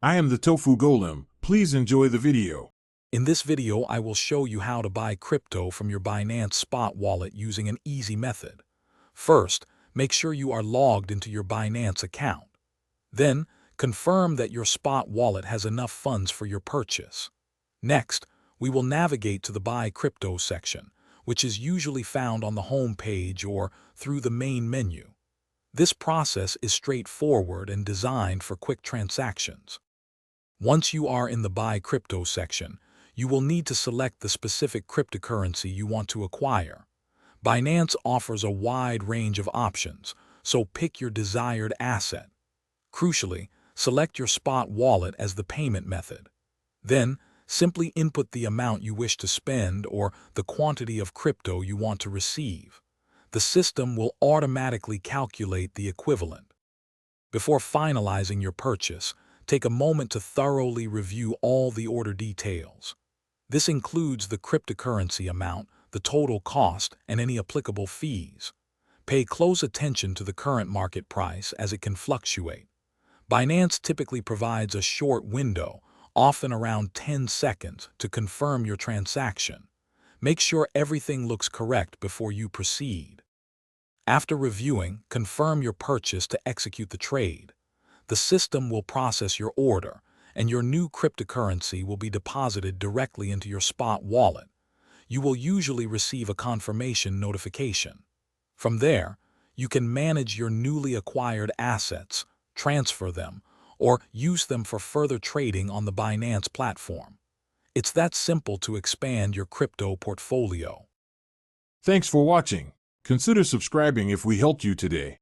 I am the Tofu Golem. Please enjoy the video. In this video, I will show you how to buy crypto from your Binance Spot wallet using an easy method. First, make sure you are logged into your Binance account. Then, confirm that your Spot wallet has enough funds for your purchase. Next, we will navigate to the Buy Crypto section, which is usually found on the home page or through the main menu. This process is straightforward and designed for quick transactions. Once you are in the Buy Crypto section, you will need to select the specific cryptocurrency you want to acquire. Binance offers a wide range of options, so pick your desired asset. Crucially, select your Spot wallet as the payment method. Then, simply input the amount you wish to spend or the quantity of crypto you want to receive. The system will automatically calculate the equivalent. Before finalizing your purchase, take a moment to thoroughly review all the order details. This includes the cryptocurrency amount, the total cost, and any applicable fees. Pay close attention to the current market price as it can fluctuate. Binance typically provides a short window, often around 10 seconds, to confirm your transaction. Make sure everything looks correct before you proceed. After reviewing, confirm your purchase to execute the trade. The system will process your order, and your new cryptocurrency will be deposited directly into your Spot wallet. You will usually receive a confirmation notification. From there, you can manage your newly acquired assets, transfer them, or use them for further trading on the Binance platform. It's that simple to expand your crypto portfolio. Thanks for watching. Consider subscribing if we helped you today.